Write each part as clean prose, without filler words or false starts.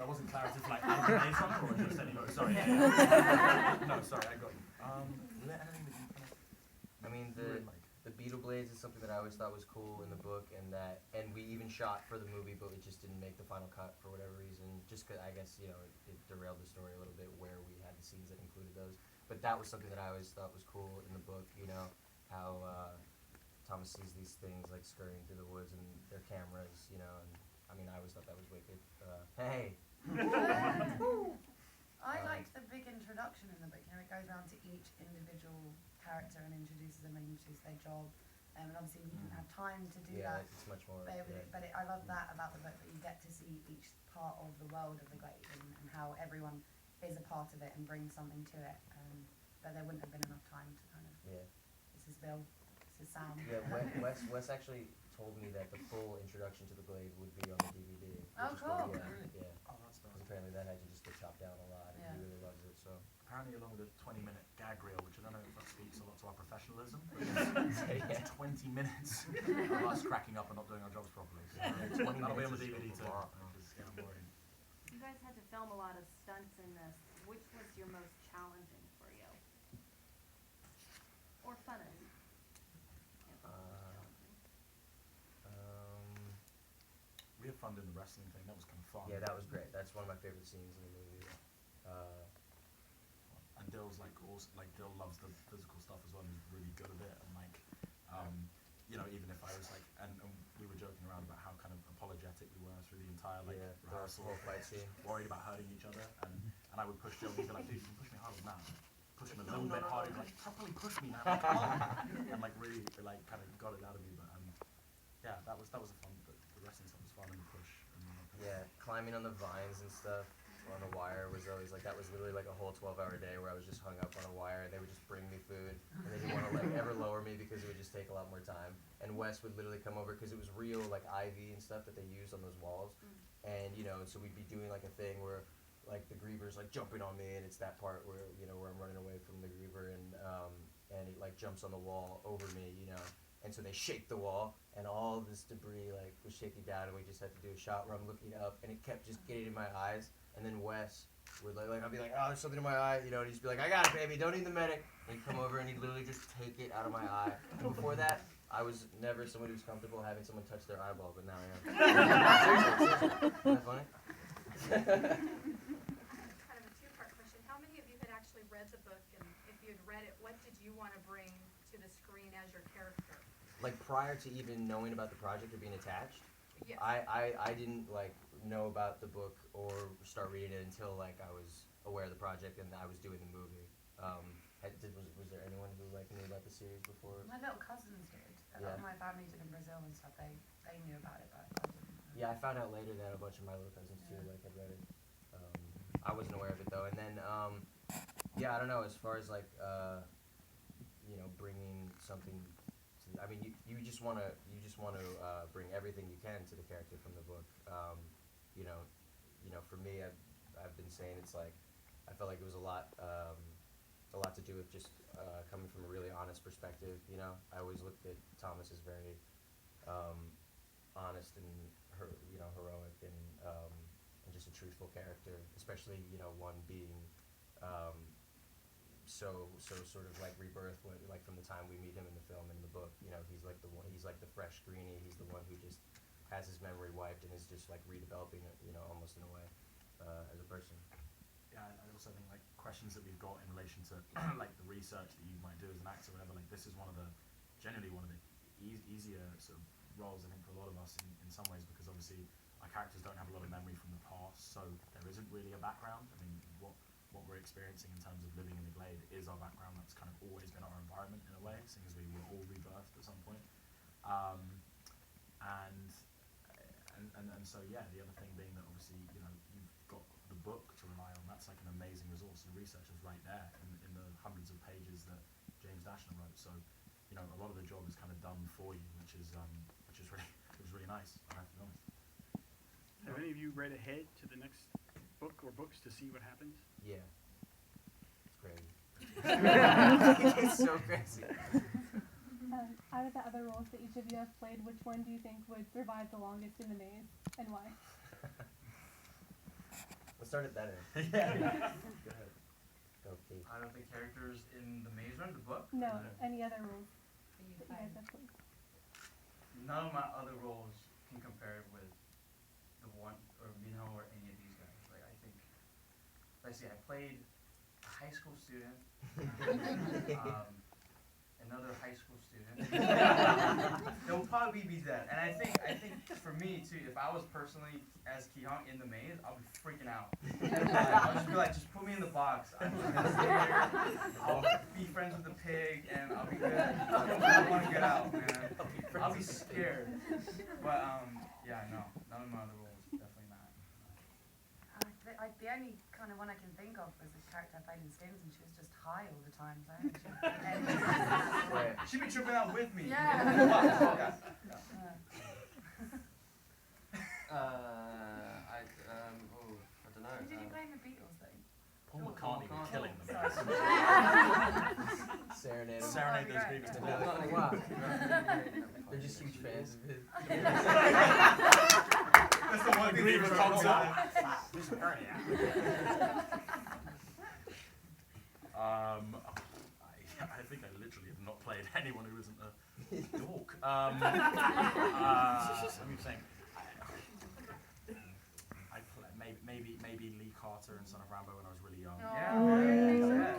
That wasn't clarity for like Adam Maze Runner or just any. Sorry. No, sorry, I got you. I mean, the beetle blades is something that I always thought was cool in the book, and we even shot for the movie, but it just didn't make the final cut for whatever reason. Just 'cause I guess it derailed the story a little bit where we had the scenes that included those. But that was something that I always thought was cool in the book. How Thomas sees these things like scurrying through the woods and their cameras. And I mean, I always thought that was wicked. Hey. I liked the big introduction in the book. It goes around to each individual character and introduces them and introduces their job. And obviously we didn't have time to do that. Yeah, it's much more. But I love that about the book, that you get to see each part of the world of the Glade and how everyone is a part of it and brings something to it. But there wouldn't have been enough time to kind of. Yeah. This is Bill. This is Sam. Yeah, Wes actually told me that the full introduction to the Glade would be on the DVD. Oh, cool. Yeah. Oh, that's nice. Apparently that had to just get chopped down a lot, and he really loves it. So apparently, along with a 20-minute gag reel, which I don't know if that speaks a lot to our professionalism, but it's 20 minutes of us cracking up and not doing our jobs properly. So that'll be on the DVD too. You guys had to film a lot of stunts in this. Which was your most challenging for you, or funnest? We had fun doing the wrestling thing. That was kind of fun. Yeah, that was great. That's one of my favorite scenes in the movie. And Dill's Dill loves the physical stuff as well. He's really good at it. And even if I was and we were joking around about how kind of apologetic we were through the entire rehearsal, whole fight scene, worried about hurting each other, and I would push Dill. He'd be like, "Dude, you can push me harder than that." Push him a little bit harder. Like, properly push me now. Come on. And really kind of got it out of me. But yeah, that was a fun. The wrestling stuff was fun, and the push. Yeah, climbing on the vines and stuff on the wire was always that was literally like a whole 12-hour day where I was just hung up on a wire, and they would just bring me food, and they didn't want to ever lower me because it would just take a lot more time. And Wes would literally come over because it was real ivy and stuff that they used on those walls, and so we'd be doing a thing where the griever's jumping on me, and it's that part where where I'm running away from the griever, and it jumps on the wall over me, and so they shake the wall, and all this debris was shaking down, and we just had to do a shot where I'm looking up, and it kept just getting in my eyes, and then Wes would I'd be like, "Oh, there's something in my eye," and he'd just be like, "I got it, baby, don't need the medic," and he'd come over and he'd literally just take it out of my eye. And before that, I was never someone who was comfortable having someone touch their eyeball, but now I am. Seriously. Isn't that funny? Kind of a two-part question. How many of you had actually read the book, and if you had read it, what did you want to bring to the screen as your character? Prior to even knowing about the project or being attached, Yes. I didn't know about the book or start reading it until I was aware of the project and I was doing the movie. Was there anyone who knew about the series before? My little cousins did. A lot of my family did in Brazil and stuff. They knew about it, but I didn't. Yeah, I found out later that a bunch of my little cousins too had read it. I wasn't aware of it though. And then I don't know, as far as bringing something. I mean, you just want to bring everything you can to the character from the book. For me, I've been saying it's I felt like it was a lot to do with just coming from a really honest perspective. I always looked at Thomas as very honest and heroic and just a truthful character, especially one being. So sort of rebirth from the time we meet him in the film and in the book. He's he's the fresh greenie. He's the one who just has his memory wiped and is just redeveloping it, almost in a way, as a person. Yeah, I also think questions that we've got in relation to the research that you might do as an actor, or whatever. This is generally one of the easier sort of roles, I think, for a lot of us in some ways, because obviously our characters don't have a lot of memory from the past, so there isn't really a background. I mean, what we're experiencing in terms of living in the Glade is our background. That's kind of always been our environment in a way, seeing as we were all rebirthed at some point. And so yeah, the other thing being that obviously you've got the book to rely on. That's an amazing resource. The research is right there in the hundreds of pages that James Dashner wrote. So a lot of the job is kind of done for you, which is really nice. I have to be honest. Have any of you read ahead to the next book or books to see what happens? Yeah. It's crazy. It's so crazy. Out of the other roles that each of you have played, which one do you think would survive the longest in the maze, and why? Let's start at that end. Yeah. Go ahead. Go, Keith. Out of the characters in the Maze Run, the book, No, any other roles For you that you playing. guys have played. none of my other roles can compare with the one, or Minho, or any of these guys. Like, I think, let's see, I played a high school student, another high school student. It will probably be that. And I think for me too, if I was personally as Ki-hong in the maze, I'll be freaking out. I'll just be like, just put me in the box. I'm just gonna stay here. I'll be friends with the pig, and I'll be good. I don't want to get out, man. I'll be scared. But yeah, no, none of my other roles, definitely not. The only kind of one I can think of was a character I played in Skins, and she was just high all the time. So I think she Right. She'd be tripping out with me. Yeah. Yeah. I don't know. Who did you play in the Beatles though? Paul McCartney was killing them. Serenade. Serenade those Great. babies to Oh, death. wow. They're just huge fans of his. That's the one thing we were talking about. I think I literally have not played anyone who isn't a dork. Let me think. Maybe Lee Carter in Son of Rambo when I was really young. Yeah.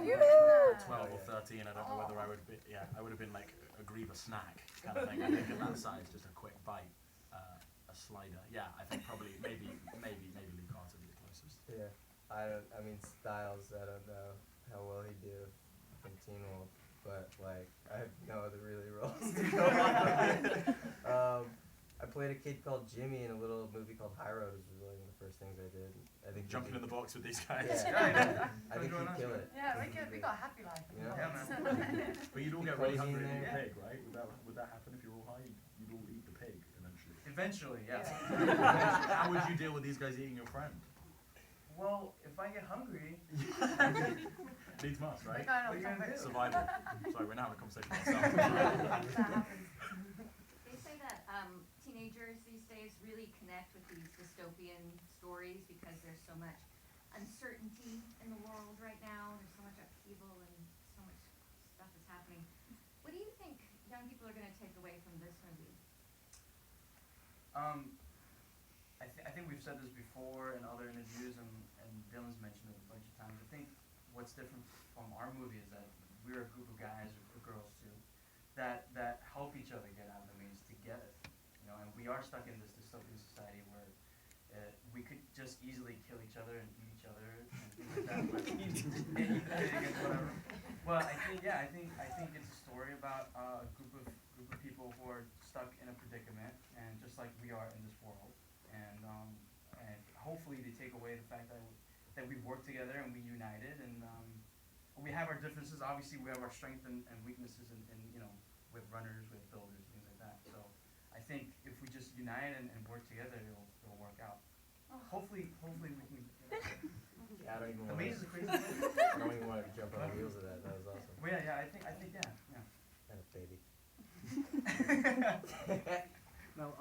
Yeah. 12 or 13, I don't know whether I would be, I would have been like a Griever snack kind of thing. I think at that size, just a quick bite, a slider. Yeah, I think probably, maybe Lee Carter would be the closest. Yeah. I mean, Styles, I don't know how well he'd do from Teen Wolf, but like, I have no other really roles to go on. I played a kid called Jimmy in a little movie called High Road, which was like one of the first things I did. I think Jumping in the box with these guys. Yeah. I think he'd kill it. Yeah, we got a happy life. Yeah. Yeah, man. But you'd all get Cozy really hungry and in eat there. the pig, right? Would that happen if you're all high? You'd all eat the pig eventually. Eventually, yes. How would you deal with these guys eating your friend? Well, if I get hungry, Needs must, right? what are you gonna do? Survival. Sorry, we're now having a conversation about ourselves. They say that teenagers these days really connect with these dystopian stories because there's so much uncertainty in the world right now. There's so much upheaval and so much stuff is happening. What do you think young people are going to take away from this movie? I think we've said this before in other interviews, and Dylan's mentioned it a bunch of times. I think what's different from our movie is that we're a group of guys, or girls too, that help each other get out of the maze together. You know, and we are stuck in this dystopian society where we could just easily kill each other and eat each other and things like that. But eat the pig and whatever. But I think it's a story about a group of people who are stuck in a predicament, and just like we are in this world. And hopefully they take away the fact that we work together and we united, and we have our differences. Obviously, we have our strengths and weaknesses, and you know, with runners, with builders, things like that. So I think if we just unite and work together, it'll work out. Hopefully we can. Yeah, I don't even The want maze is to. crazy. I don't even want to jump on the wheels of that. That was awesome. Well, yeah, I think yeah. Kind of baby. No,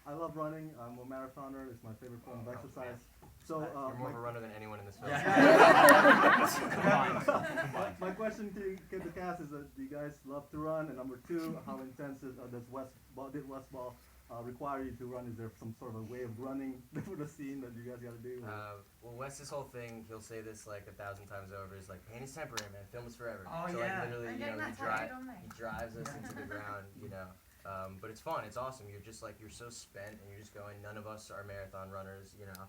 I love running. I'm a marathoner. It's my favorite form of exercise. So You're more of a runner than anyone in this film. my question to the cast is that do you guys love to run? And number two, how intense does Westball require you to run? Is there some sort of a way of running for the scene that you guys got to do? Well, Wes's whole thing, he'll say this like 1,000 times over, is like, pain is temporary, man. Film is forever. Oh, so yeah. like literally, I'm you getting know, that tattooed on me. he drives us into the ground, you know. But it's fun. It's awesome. You're just like, you're so spent, and you're just going. None of us are marathon runners, you know.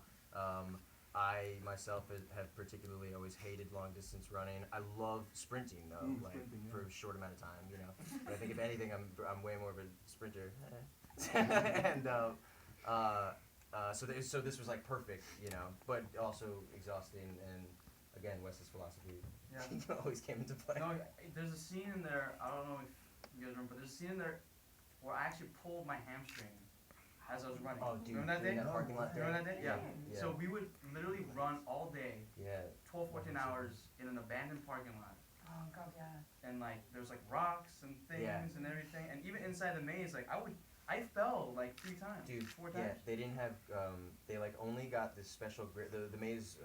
I myself have particularly always hated long distance running. I love sprinting though, like sprinting, yeah. for a short amount of time, you know. But I think if anything, I'm way more of a sprinter. And so this was like perfect, you know, but also exhausting. And again, Wes's philosophy Yeah. always came into play. No, there's a scene in there. I don't know if you guys remember. There's a scene in there where I actually pulled my hamstring as I was running. Oh, dude, remember that day? in that parking lot Remember that day? Yeah. Yeah. So we would literally run all day, Yeah. 12, 14 hours in an abandoned parking lot. Oh god, yeah. And like there's like rocks and things Yeah. and everything. And even inside the maze, like I would I fell like 3 times, Dude, 4 yeah, times. they didn't have, they like only got this special the maze,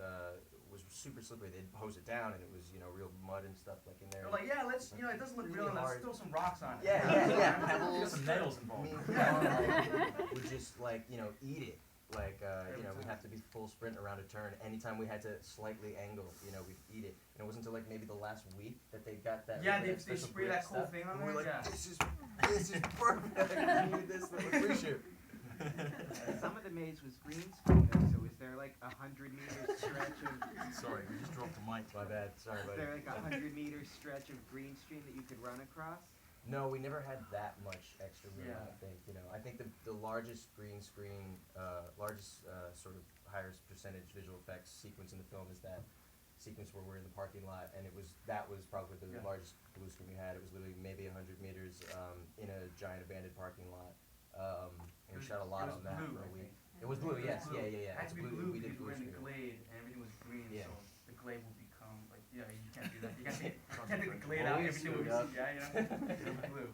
was super slippery. They'd hose it down and it was, real mud and stuff like in there. They're like, yeah, let's, it doesn't look Really real, and let's hard. throw some rocks on it. Yeah. There's some nails involved. Me and Yeah. Kian, would just like, eat it. Like, Every we'd time. have to be full sprint around a turn. Anytime we had to slightly angle, we'd eat it. And it wasn't until like maybe the last week that they got that. Yeah, that they special spray grip that cool stuff. thing on And we're there, like, yeah. this is perfect. I need this little reshoot. Some of the maze was green screen though, so is there like 100-meter stretch of? Sorry, we just dropped the mic. My bad. Sorry, Is buddy. there like 100-meter stretch of green screen that you could run across? No, we never had that much extra room. Yeah. I think I think the largest green screen, sort of highest percentage visual effects sequence in the film is that sequence where we're in the parking lot, and that was probably the Yeah. largest blue screen we had. It was literally maybe 100 meters in a giant abandoned parking lot, and we shot a lot on that blue, for a I week. think. It was blue, yes, Blue. yeah. It had It's to be blue We did because we're in the screen. glade and everything was green, Yeah. so the glade will become like, you can't do that. You can't take the Can't glade out, Always everything will be, screwed up. it's blue.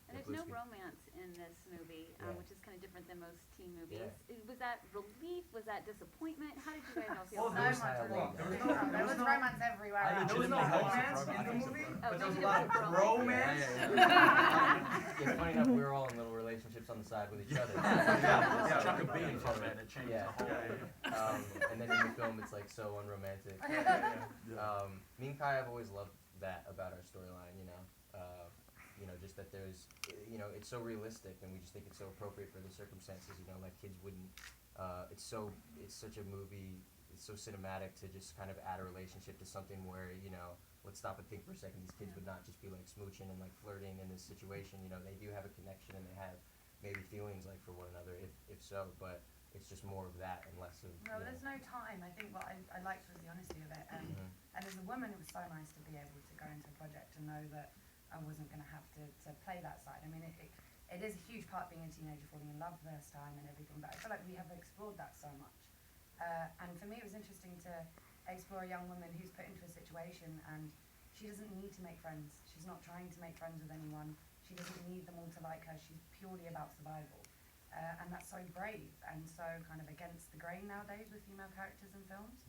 And there's blue no screen. romance in this movie, Yeah. which is kind of different than most teen movies. Yeah. Was that relief? Was that disappointment? How did you guys all feel Well, So there about was much no- relief. there was There was no- romance everywhere. I else. There was no legitimately hope romance for in the romance. movie, Oh, but there was a maybe lot there of was romance. Yeah, it's funny enough, we were all in little relationships on the side with each other. Yeah. Chuck a bean in front of it and it changes Yeah. the whole. Yeah. And then in the film, it's like so unromantic. Me and Kai have always loved that about our storyline. Just that there's, it's so realistic, and we just think it's so appropriate for the circumstances. Like kids wouldn't. It's such a movie. It's so cinematic to just kind of add a relationship to something where let's stop and think for a second. These kids would not just be like smooching and like flirting in this situation. They do have a connection and they have maybe feelings like for one another, if so, but it's just more of that and less of. No, there's no time. I think what I liked was the honesty of it. And as a woman, it was so nice to be able to go into a project and know that I wasn't going to have to play that side. I mean, it is a huge part being a teenager, falling in love first time and everything, but I feel like we have explored that so much. And for me, it was interesting to explore a young woman who's put into a situation and she doesn't need to make friends. She's not trying to make friends with anyone. She doesn't need them all to like her. She's purely about survival. And that's so brave and so kind of against the grain nowadays with female characters in films.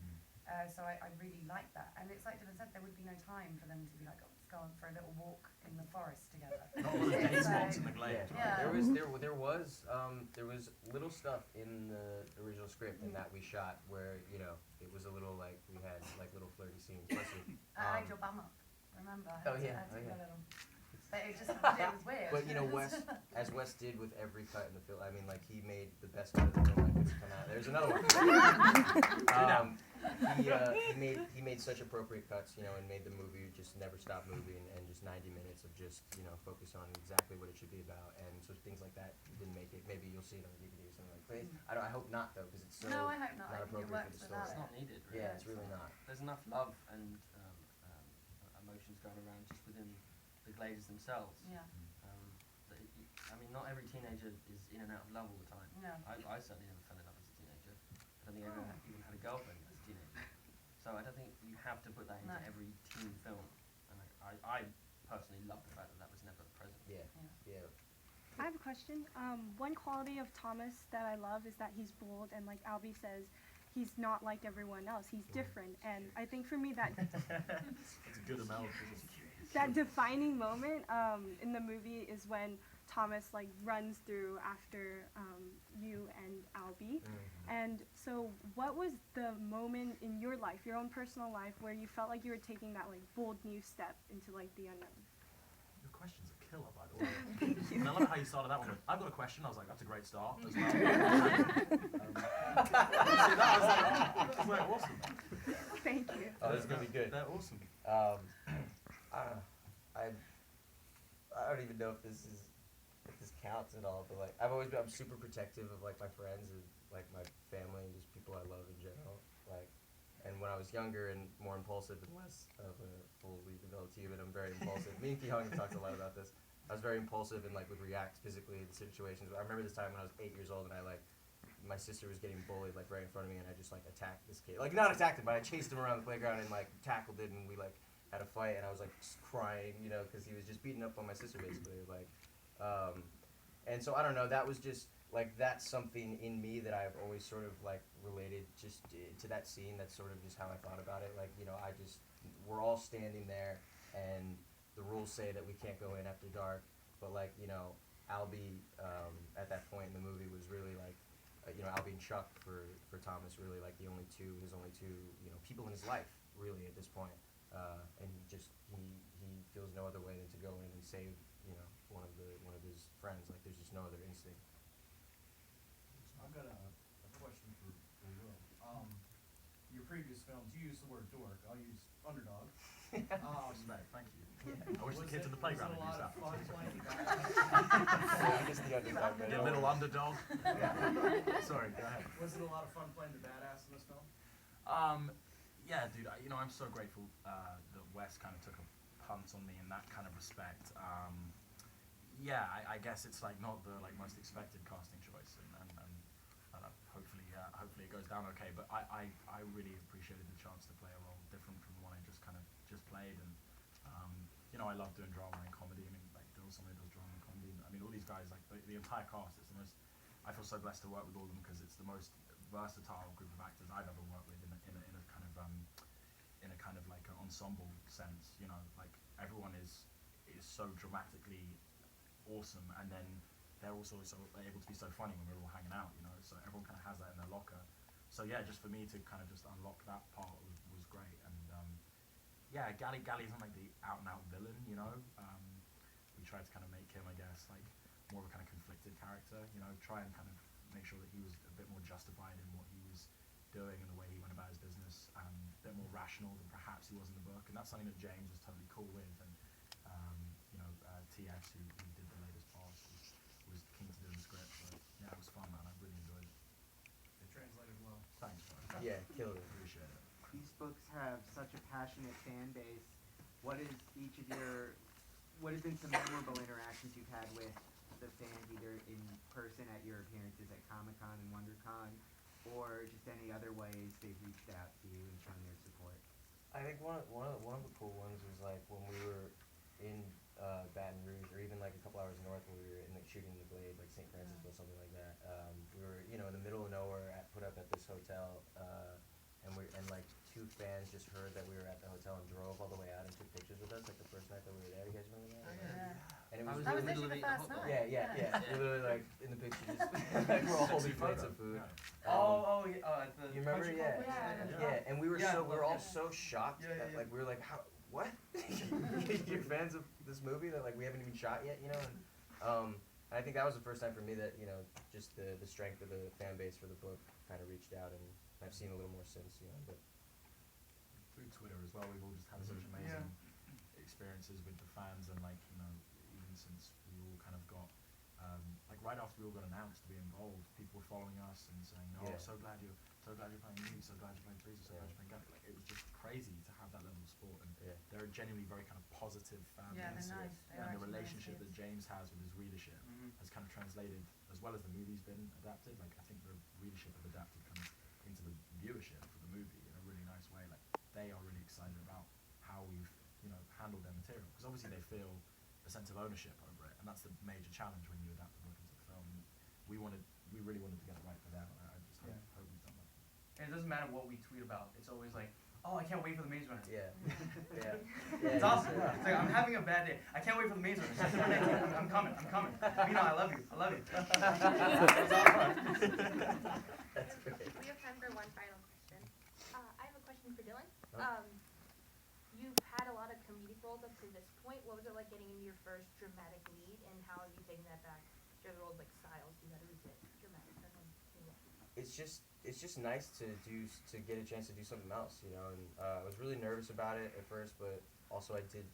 So I really like that. And it's like Dylan said, there would be no time for them to be like, oh, let's go on for a little walk in the forest together. Not all the day spots in the glade. Yeah. There was little stuff in the original script and that we shot where it was a little like we had like little flirty scenes. I had your bum up, remember? I Oh, had to- yeah, I had to oh, go yeah. a little. But it was weird. But as Wes did with every cut in the film, I mean, like he made the best cut of the film that could come out. There's another one. He made such appropriate cuts, and made the movie just never stop moving, and just 90 minutes of just focus on exactly what it should be about. And so things like that didn't make it. Maybe you'll see it on the DVD or something like that. I hope not though, because it's so No, I hope not. I think it appropriate works for the without story. It's not needed, really. Yeah, it's really not. There's enough love and emotions going around just within the glazes themselves. Yeah. I mean, not every teenager is in and out of love all the time. No. I certainly never fell in love as a teenager. I don't think I ever even had a girlfriend as a teenager. So I don't think you have to put that into No. every teen film. And I personally love the fact that that was never present. Yeah. I have a question. One quality of Thomas that I love is that he's bold, and like Albie says, he's not like everyone else. He's different, and I think for me that It's a good amount. that defining moment in the movie is when Thomas like runs through after you and Albie. And so what was the moment in your life, your own personal life, where you felt like you were taking that like bold new step into like the unknown? Your question's a killer, by the way. And I love how you started that one with, I've got a question. I was like, that's a great start as well. See that? I was like, awesome. Thank you. Oh, this is gonna be good. They're awesome. I don't even know if this counts at all, but like I'm super protective of like my friends and like my family and just people I love in general. Like, and when I was younger and more impulsive and less of a fully developed human, I'm very impulsive. Me and Ki-Hung have talked a lot about this. I was very impulsive and like would react physically in situations. I remember this time when I was 8 years old and my sister was getting bullied like right in front of me and I just like attacked this kid. Like not attacked him, but I chased him around the playground and like tackled him and we like had a fight and I was like just crying, because he was just beating up on my sister basically. Like, And so I don't know, that was just like that's something in me that I've always sort of like related just to that scene. That's sort of just how I thought about it. Like, you know, we're all standing there, and the rules say that we can't go in after dark, but like, you know, Albie at that point in the movie was really like, you know, Albie and Chuck for Thomas really like his only two, you know, people in his life really at this point. And he feels no other way than to go in and save, you know, one of his friends. Like, there's just no other instinct. I've got a question for Will. Your previous films, you used the word dork. I'll use underdog. Respect, thank you. I wish the kids in the playground would use that. Was it a lot of fun playing badass? Just the underdog. The little underdog. Sorry, go ahead. Was it a lot of fun playing the badass in this film? Yeah, dude. You know, I'm so grateful that Wes kind of took a punt on me in that kind of respect. Yeah, I guess it's like not the like most expected casting choice, and hopefully it goes down okay. But I really appreciated the chance to play a role different from the one I just played, and you know, I love doing drama and comedy. I mean, like somebody does drama and comedy. I mean, all these guys, like the entire cast, it's the most. I feel so blessed to work with all of them because it's the most versatile group of actors I've ever worked with in a kind of like an ensemble sense. You know, like everyone is so dramatically awesome, and then they're also so able to be so funny when we're all hanging out. You know, so everyone kind of has that in their locker. So yeah, just for me to kind of just unlock that part was great, and yeah, Gally isn't like the out and out villain. You know, we tried to kind of make him, I guess, like more of a kind of conflicted character. You know, try and kind of make sure that he was a bit more justified in what he was doing and the way he went about his business, a bit more rational than perhaps he was in the book, and that's something that James was totally cool with, and you know, TS who did the latest parts was keen to do the script, so yeah, it was fun, man. I really enjoyed it. It translated well. Thanks, bro. Yeah, killed it. Appreciate it. These books have such a passionate fan base. What has been some memorable interactions you've had with the fans, either in person at your appearances at Comic-Con and WonderCon, or just any other ways they've reached out to you and shown their support? I think one of the cool ones was like when we were in Baton Rouge, or even like a couple hours north when we were in like shooting the Glade, like St. Francisville, something like that. We were, you know, in the middle of nowhere, put up at this hotel, and like two fans just heard that we were at the hotel and drove all the way out and took pictures with us, like the first night that we were there. You guys remember that? Yeah. And it I was was That in was the middle of literally eating the a first hot dog. night. yeah. We're literally like in the pictures, like we're all holding plates of food. At the You remember? country Yeah. club? Yeah, and we were Yeah, we were all yeah. so shocked that like we were like, how, what? You're fans of this movie that like we haven't even shot yet, you know? And I think that was the first time for me that, you know, just the strength of the fan base for the book kind of reached out, and I've seen a little more since, you know. But Through Twitter as well, we've all just had such amazing experiences with the fans, and like, you know, even since we all kind of got like right after we all got announced to be involved, people were following us and saying, "Oh, Yeah. so glad you're playing me, so glad you're playing Teresa, so glad you're playing Gabby." Like, it was just crazy to have that level of support, and Yeah. they're genuinely very kind of positive fan Yeah, base, they're nice. They're and the actually nice relationship that kids. James has with his readership has kind of translated, as well as the movie's been adapted. Like, I think the readership have adapted kind of into the viewership for the movie in a really nice way. Like, they are really excited about how we've, you know, handled their material, because obviously they feel a sense of ownership over it, and that's the major challenge when you adapt the book into the film. And we really wanted to get it right for them, and I just hope we've done that. And it doesn't matter what we tweet about. It's always like, oh, I can't wait for the Maze Runner. yeah. It's awesome. It's like, I'm having a bad day. I can't wait for the Maze Runner. September 19th. I'm coming. Mina, I love you. That's awesome. That's great. We have time for one final question. I have a question for Dylan. Oh. You've had a lot of comedic roles up to this point. What was it like getting into your first dramatic lead, and how have you taken that back to the roles like Styles? You had to resit dramatic for him. It's just nice to get a chance to do something else, you know. And I was really nervous about it at first, but also I did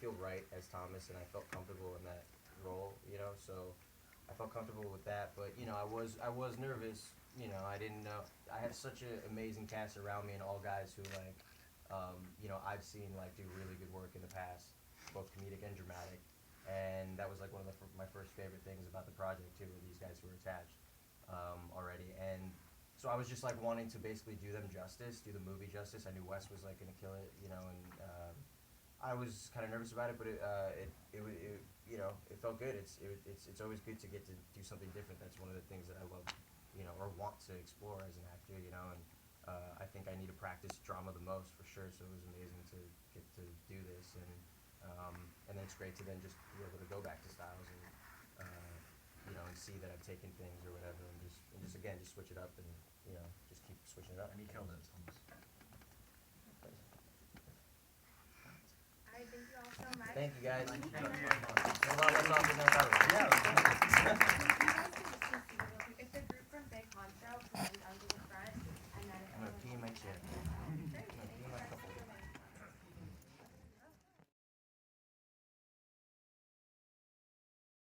feel right as Thomas, and I felt comfortable in that role, you know. So I felt comfortable with that, but you know, I was nervous. You know, I didn't know. I had such an amazing cast around me, and all guys who like, you know, I've seen like do really good work in the past, both comedic and dramatic. And that was like one of my first favorite things about the project too, were these guys who were attached already. And so I was just like wanting to basically do them justice, do the movie justice. I knew Wes was like gonna kill it, you know, and I was kind of nervous about it, but it you know, it felt good. It's always good to get to do something different. That's one of the things that I love, you know, or want to explore as an actor, you know, and I think I need to practice drama the most for sure. So it was amazing to get to do this, and then it's great to then just be able to go back to Styles and you know, and see that I've taken things or whatever, and just again just switch it up and you know just keep switching it up. And he killed it, Thomas. Alright, thank you all so much. Thank you guys. Thank you. There's a lot less off than I thought it was. Yeah.